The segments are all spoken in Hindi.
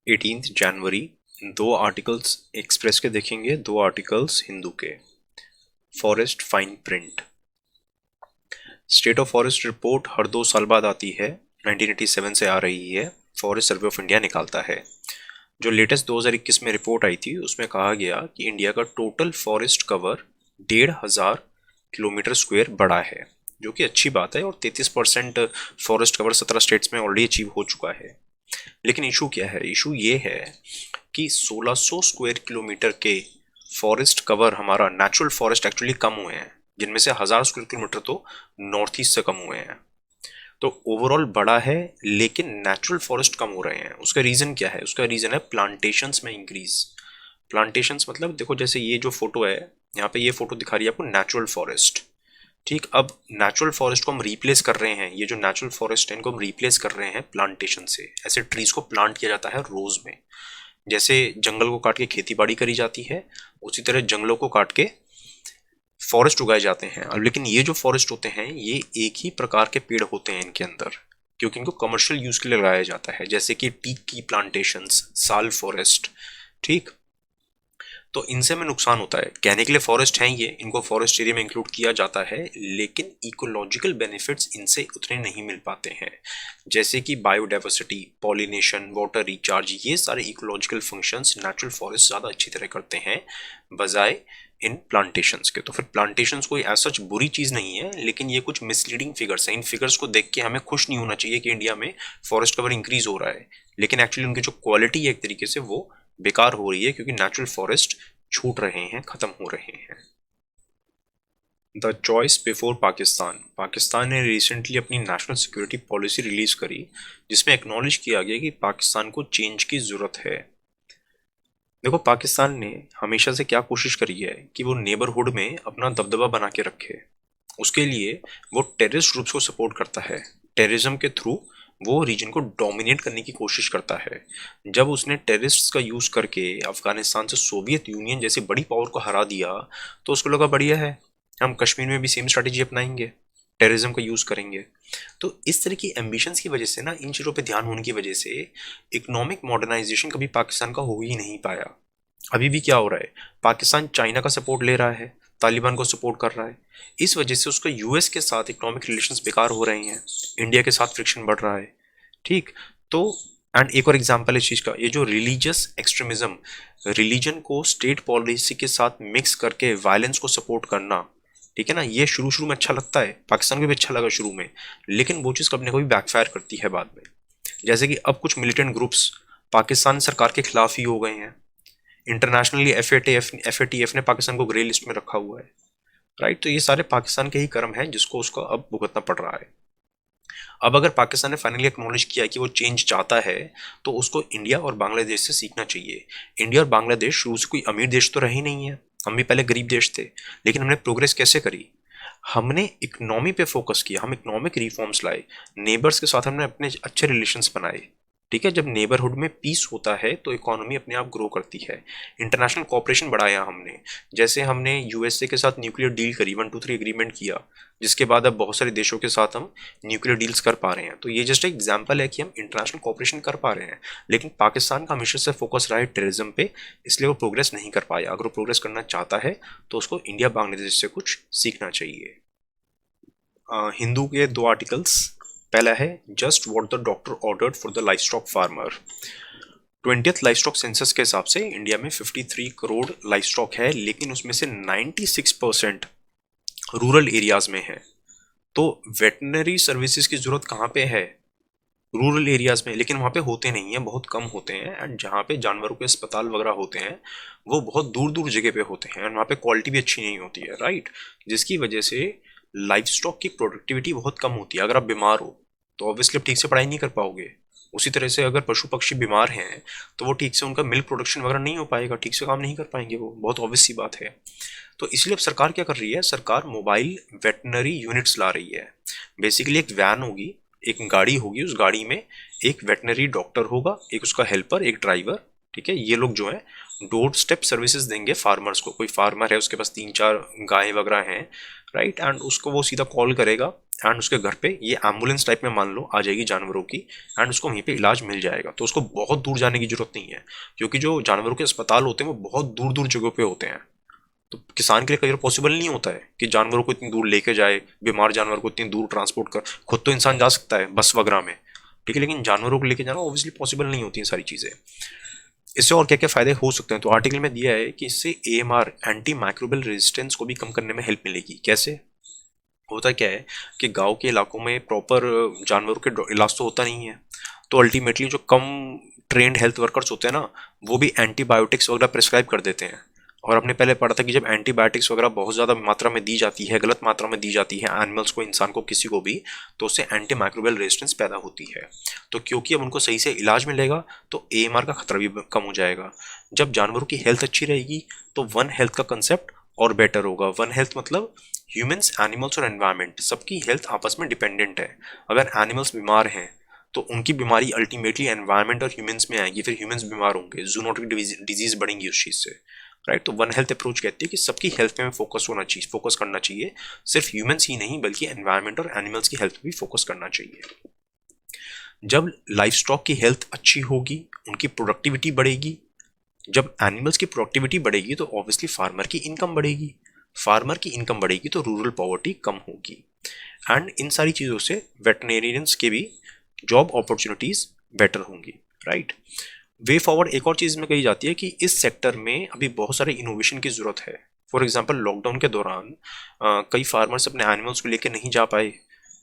18 जनवरी। दो आर्टिकल्स एक्सप्रेस के देखेंगे, दो आर्टिकल्स हिंदू के। Forest fine print. State of forest report हर 2 साल बाद आती है, 1987 से आ रही है। फॉरेस्ट सर्वे ऑफ इंडिया निकालता है। जो लेटेस्ट 2021 में रिपोर्ट आई थी उसमें कहा गया कि इंडिया का total forest cover 1,500 kilometre square बढ़ा है, जो कि अच्छी बात है। और 33% फॉरेस्ट कवर 17 स्टेट्स में ऑलरेडी अचीव हो चुका है। लेकिन इशू क्या है? इशू ये है कि 1600 स्क्वायर किलोमीटर के फॉरेस्ट कवर, हमारा नेचुरल फॉरेस्ट एक्चुअली कम हुए हैं, जिनमें से 1000 स्क्वायर किलोमीटर तो नॉर्थ ईस्ट से कम हुए हैं। तो ओवरऑल बड़ा है, लेकिन नेचुरल फॉरेस्ट कम हो रहे हैं। उसका रीजन क्या है? उसका रीजन है प्लांटेशंस में इंक्रीज। प्लांटेशंस मतलब देखो, जैसे ये जो फोटो है, यहाँ पे ये फोटो दिखा रही है आपको नेचुरल फॉरेस्ट। ठीक, अब नेचुरल फॉरेस्ट को हम रिप्लेस कर रहे हैं, ये जो नेचुरल फॉरेस्ट है इनको हम रिप्लेस कर रहे हैं प्लांटेशन से। ऐसे ट्रीज को प्लांट किया जाता है रोज में। जैसे जंगल को काट के खेती बाड़ी करी जाती है, उसी तरह जंगलों को काट के फॉरेस्ट उगाए जाते हैं। अब लेकिन ये जो फॉरेस्ट होते हैं ये एक ही प्रकार के पेड़ होते हैं इनके अंदर, क्योंकि इनको कमर्शियल यूज के लिए लगाया जाता है। जैसे कि टीक की प्लांटेशंस, साल फॉरेस्ट। ठीक, तो इनसे हमें नुकसान होता है। कहने के लिए फॉरेस्ट हैं ये, इनको फॉरेस्ट एरिया में इंक्लूड किया जाता है, लेकिन इकोलॉजिकल बेनिफिट्स इनसे उतने नहीं मिल पाते हैं। जैसे कि बायोडाइवर्सिटी, पॉलिनेशन, वाटर रिचार्ज, ये सारे इकोलॉजिकल फंक्शंस नेचुरल फॉरेस्ट ज़्यादा अच्छी तरह करते हैं बजाय इन प्लांटेशंस के। तो फिर प्लांटेशंस कोई ऐसा बुरी चीज़ नहीं है, लेकिन ये कुछ मिसलीडिंग फिगर्स हैं। इन फिगर्स को देख के हमें खुश नहीं होना चाहिए कि इंडिया में फॉरेस्ट कवर इंक्रीज हो रहा है, लेकिन एक्चुअली उनकी जो क्वालिटी है एक तरीके से वो बेकार हो रही है, क्योंकि नेचुरल फॉरेस्ट छूट रहे हैं, खत्म हो रहे हैं। The choice before Pakistan. Pakistan ने रिसेंटली अपनी नेशनल सिक्योरिटी पॉलिसी रिलीज करी, जिसमें एक्नॉलेज किया गया कि पाकिस्तान को चेंज की जरूरत है। देखो, पाकिस्तान ने हमेशा से क्या कोशिश करी है कि वो नेबरहुड में अपना दबदबा बना के रखे। उसके लिए वो टेररिस्ट ग्रुप्स को सपोर्ट करता है। टेररिज्म के थ्रू वो रीजन को डोमिनेट करने की कोशिश करता है। जब उसने टेररिस्ट्स का यूज करके अफगानिस्तान से सोवियत यूनियन जैसी बड़ी पावर को हरा दिया, तो उसको लगा बढ़िया है, हम कश्मीर में भी सेम स्ट्रैटेजी अपनाएंगे, टेररिज्म का यूज करेंगे। तो इस तरह की एम्बिशंस की वजह से ना, इन चीज़ों पे ध्यान होने की वजह से इकोनॉमिक मॉडर्नाइजेशन कभी पाकिस्तान का हो ही नहीं पाया। अभी भी क्या हो रहा है? पाकिस्तान चाइना का सपोर्ट ले रहा है, तालिबान को सपोर्ट कर रहा है। इस वजह से उसका यूएस के साथ इकोनॉमिक रिलेशंस बेकार हो रहे हैं, इंडिया के साथ फ्रिक्शन बढ़ रहा है। ठीक, तो एंड एक और एग्जांपल है इस चीज का, ये जो रिलीजियस एक्सट्रीमिज्म, रिलीजन को स्टेट पॉलिसी के साथ मिक्स करके वायलेंस को सपोर्ट करना, ठीक है ना, ये शुरू शुरू में अच्छा लगता है, पाकिस्तान को भी अच्छा लगा शुरू में, लेकिन वो चीज़ कभी ना कभी बैकफायर करती है बाद में। जैसे कि अब कुछ मिलिटेंट ग्रुप्स पाकिस्तान सरकार के खिलाफ ही हो गए हैं। इंटरनेशनली एफएटीएफ ने पाकिस्तान को ग्रे लिस्ट में रखा हुआ है। राइट, तो ये सारे पाकिस्तान के ही कर्म हैं जिसको उसको अब भुगतना पड़ रहा है। अब अगर पाकिस्तान ने फाइनली एक्नॉलेज किया कि वो चेंज चाहता है, तो उसको इंडिया और बांग्लादेश से सीखना चाहिए। इंडिया और बांग्लादेश शुरू से कोई अमीर देश तो रहे ही नहीं है, हम भी पहले गरीब देश थे, लेकिन हमने प्रोग्रेस कैसे करी? हमने इकोनॉमी पे फोकस किया, हम इकोनॉमिक रिफॉर्म्स लाए, नेबर्स के साथ हमने अपने अच्छे रिलेशंस बनाए। ठीक है, जब नेबरहुड में पीस होता है तो इकोनॉमी अपने आप ग्रो करती है। इंटरनेशनल कॉपरेशन बढ़ाया हमने, जैसे हमने यूएसए के साथ न्यूक्लियर डील करी, 123 एग्रीमेंट किया, जिसके बाद अब बहुत सारे देशों के साथ हम न्यूक्लियर डील्स कर पा रहे हैं। तो ये जस्ट एक एग्जांपल है कि हम इंटरनेशनल कॉपरेशन कर पा रहे हैं। लेकिन पाकिस्तान का हमेशा से फोकस रहा है टेररिज्म पे, इसलिए वो प्रोग्रेस नहीं कर पाया। अगर वो प्रोग्रेस करना चाहता है तो उसको इंडिया बांग्लादेश से कुछ सीखना चाहिए। हिंदू के दो आर्टिकल्स। पहला है just what the doctor ordered for the life stock farmer. 20th life stock census के हिसाब से इंडिया में 53 करोड़ लाइफ स्टॉक है, लेकिन उसमें से 96% रूरल एरियाज में है। तो वेटनरी सर्विसेज की जरूरत कहाँ पे है? रूरल एरियाज में, लेकिन वहाँ पे होते नहीं है, बहुत कम होते हैं। एंड जहाँ पे जानवरों के अस्पताल वगैरह होते हैं वो बहुत दूर दूर जगह पे होते हैं, एंड वहाँ पे क्वालिटी भी अच्छी नहीं होती है। राइट, जिसकी वजह से लाइफ स्टॉक की प्रोडक्टिविटी बहुत कम होती है। अगर आप बीमार हो तो ऑब्वियसली आप ठीक से पढ़ाई नहीं कर पाओगे। उसी तरह से अगर पशु पक्षी बीमार हैं तो वो ठीक से उनका मिल्क प्रोडक्शन वगैरह नहीं हो पाएगा, ठीक से काम नहीं कर पाएंगे, वो बहुत ऑब्वियस सी बात है। तो इसलिए अब सरकार क्या कर रही है? सरकार मोबाइल वेटनरी यूनिट्स ला रही है। बेसिकली एक वैन होगी, एक गाड़ी होगी, उस गाड़ी में एक वेटनरी डॉक्टर होगा, एक उसका हेल्पर, एक ड्राइवर। ठीक है, ये लोग जो है डोर स्टेप सर्विसेज देंगे फार्मर्स को। कोई फार्मर है, उसके पास 3-4 गाय वगैरह हैं, राइट, एंड उसको वो सीधा कॉल करेगा एंड उसके घर पे ये एम्बुलेंस टाइप में मान लो आ जाएगी जानवरों की, एंड उसको वहीं पे इलाज मिल जाएगा। तो उसको बहुत दूर जाने की जरूरत नहीं है, क्योंकि जो जानवरों के अस्पताल होते हैं वो बहुत दूर दूर जगहों पे होते हैं। तो किसान के लिए कई बार पॉसिबल नहीं होता है कि जानवरों को इतनी दूर लेके जाए, बीमार जानवर को इतनी दूर ट्रांसपोर्ट कर। खुद तो इंसान जा सकता है बस वगैरह में, ठीक है, लेकिन जानवरों को लेके जाना ऑब्वियसली पॉसिबल नहीं होती हैं सारी चीज़ें। इससे और क्या क्या फायदे हो सकते हैं, तो आर्टिकल में दिया है कि इससे एएमआर एंटी माइक्रोबियल रेजिस्टेंस को भी कम करने में हेल्प मिलेगी। कैसे? होता क्या है कि गांव के इलाकों में प्रॉपर जानवरों के इलाज तो होता नहीं है, तो अल्टीमेटली जो कम ट्रेंड हेल्थ वर्कर्स होते हैं ना, वो भी एंटीबायोटिक्स वगैरह प्रिस्क्राइब कर देते हैं। और आपने पहले पढ़ा था कि जब एंटीबायोटिक्स वगैरह बहुत ज़्यादा मात्रा में दी जाती है, गलत मात्रा में दी जाती है एनिमल्स को, इंसान को, किसी को भी, तो उससे एंटी माइक्रोबियल रेजिस्टेंस पैदा होती है। तो क्योंकि अब उनको सही से इलाज मिलेगा तो एएमआर का खतरा भी कम हो जाएगा। जब जानवरों की हेल्थ अच्छी रहेगी तो वन हेल्थ का कंसेप्ट और बेटर होगा। वन हेल्थ मतलब ह्यूमंस, एनिमल्स और एनवायरनमेंट सबकी हेल्थ आपस में डिपेंडेंट है। अगर एनिमल्स बीमार हैं तो उनकी बीमारी अल्टीमेटली एनवायरनमेंट और ह्यूमंस में आएगी, फिर ह्यूमंस बीमार होंगे, जूनोटिक डिजीज बढ़ेंगी उस चीज से, राइट। तो वन हेल्थ अप्रोच कहती है कि सबकी हेल्थ पे फोकस करना चाहिए, सिर्फ ह्यूमंस ही नहीं बल्कि एनवायरनमेंट और एनिमल्स की हेल्थ पे भी फोकस करना चाहिए। जब लाइफ स्टॉक की हेल्थ अच्छी होगी, उनकी प्रोडक्टिविटी बढ़ेगी। जब एनिमल्स की प्रोडक्टिविटी बढ़ेगी तो ऑब्वियसली फार्मर की इनकम बढ़ेगी। फार्मर की इनकम बढ़ेगी तो रूरल पॉवर्टी कम होगी, एंड इन सारी चीज़ों से वेटनेरियंस के भी जॉब अपॉर्चुनिटीज बेटर होंगी, राइट। वे फॉरवर्ड एक और चीज़ में कही जाती है कि इस सेक्टर में अभी बहुत सारे इनोवेशन की जरूरत है। फॉर एग्जाम्पल लॉकडाउन के दौरान कई फार्मर्स अपने एनिमल्स को लेकर नहीं जा पाए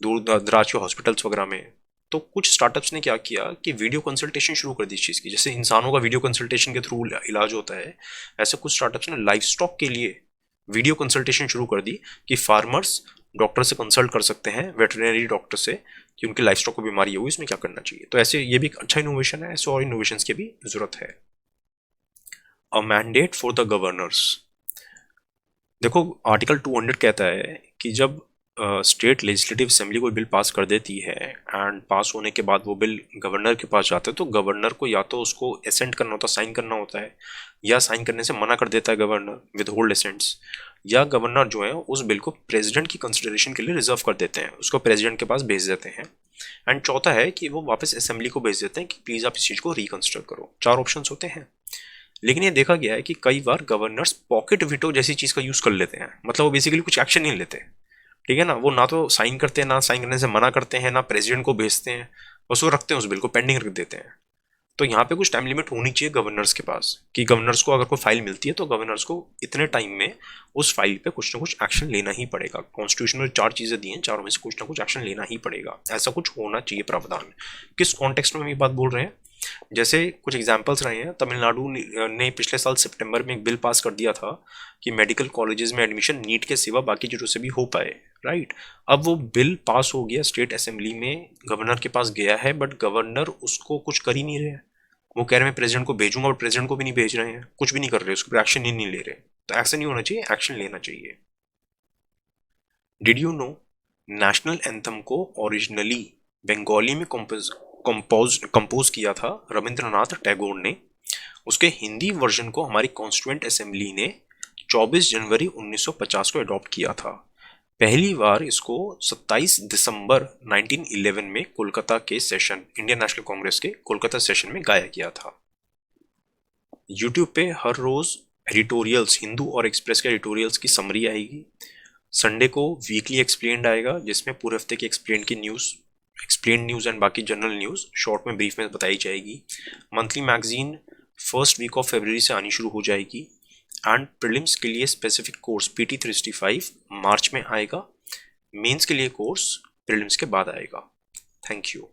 दूर दराज के हॉस्पिटल्स वगैरह में। तो कुछ स्टार्टअप्स ने क्या किया कि वीडियो कंसल्टेशन शुरू कर दी इस चीज़ की। जैसे इंसानों का वीडियो कंसल्टेशन के थ्रू इलाज होता है, ऐसे कुछ स्टार्टअप्स ने लाइफ स्टॉक के लिए वीडियो कंसल्टेशन शुरू कर दी कि फार्मर्स डॉक्टर से कंसल्ट कर सकते हैं, वेटरनरी डॉक्टर से, कि उनके लाइफ स्टॉक को बीमारी है, इसमें क्या करना चाहिए। तो ऐसे ये भी एक अच्छा इनोवेशन है, ऐसे और इनोवेशंस की भी जरूरत है। A mandate for the governors. देखो आर्टिकल 200 कहता है कि जब स्टेट लेजिस्लेटिव असेंबली कोई बिल पास कर देती है एंड पास होने के बाद वो बिल गवर्नर के पास जाता है, तो गवर्नर को या तो उसको एसेंट करना होता है, साइन करना होता है, या साइन करने से मना कर देता है गवर्नर, विद होल्ड एसेंट्स, या गवर्नर जो है उस बिल को प्रेसिडेंट की कंसिडरेशन के लिए रिजर्व कर देते हैं, उसको प्रेसिडेंट के पास भेज देते हैं। एंड चौथा है कि वो वापस असेंबली को भेज देते हैं कि प्लीज आप इस चीज को रिकंसिडर करो। चार ऑप्शन होते हैं। लेकिन ये देखा गया है कि कई बार गवर्नर्स पॉकेट वीटो जैसी चीज का यूज कर लेते हैं, मतलब वो बेसिकली कुछ एक्शन नहीं लेते, ठीक है ना। वो ना तो साइन करते हैं, ना साइन करने से मना करते हैं, ना प्रेसिडेंट को भेजते हैं, बस वो रखते हैं उस बिल को, पेंडिंग रख देते हैं। तो यहाँ पे कुछ टाइम लिमिट होनी चाहिए गवर्नर्स के पास, कि गवर्नर्स को अगर कोई फाइल मिलती है तो गवर्नर्स को इतने टाइम में उस फाइल पे कुछ ना कुछ एक्शन लेना ही पड़ेगा। कॉन्स्टिट्यूशन में चार चीजें दी हैं, चारों में से कुछ ना कुछ एक्शन लेना ही पड़ेगा, ऐसा कुछ होना चाहिए प्रावधान। किस कॉन्टेक्स्ट में हम ये बात बोल रहे हैं? जैसे कुछ एग्जाम्पल्स रहे हैं, तमिलनाडु ने पिछले साल सितंबर में एक बिल पास कर दिया था कि मेडिकल कॉलेजेस में एडमिशन नीट के सिवा बाकी चीज़ों से भी हो पाए, राइट। अब वो बिल पास हो गया, स्टेट असेंबली में गवर्नर के पास गया है, बट गवर्नर उसको कुछ कर ही नहीं रहे हैं। वो कह रहे हैं मैं प्रेसिडेंट को भेजूंगा, और प्रेसिडेंट को भी नहीं भेज रहे हैं, कुछ भी नहीं कर रहे, उसके ऊपर एक्शन ही नहीं ले रहे। तो ऐसा नहीं होना चाहिए, एक्शन लेना चाहिए। Did you know national anthem को ओरिजिनली बंगाली में कंपोज किया था रविंद्रनाथ टैगोर ने। उसके हिंदी वर्जन को हमारी कॉन्स्टिट्यूएंट असेंबली ने 24 जनवरी 1950 को अडॉप्ट किया था। पहली बार इसको 27 दिसंबर 1911 में कोलकाता के सेशन, इंडियन नेशनल कांग्रेस के कोलकाता सेशन में गाया गया था। यूट्यूब पे हर रोज एडिटोरियल्स, हिंदू और एक्सप्रेस के एडिटोरियल्स की समरी आएगी। संडे को वीकली एक्सप्लेन्ड आएगा, जिसमें पूरे हफ्ते की एक्सप्लेन न्यूज़ एंड बाकी जनरल न्यूज़ शॉर्ट में, ब्रीफ में बताई जाएगी। Monthly magazine first week of फरवरी से आनी शुरू हो जाएगी। एंड प्रीलिम्स के लिए स्पेसिफिक कोर्स PT 365 मार्च में आएगा। मेंस के लिए कोर्स प्रीलिम्स के बाद आएगा। Thank you.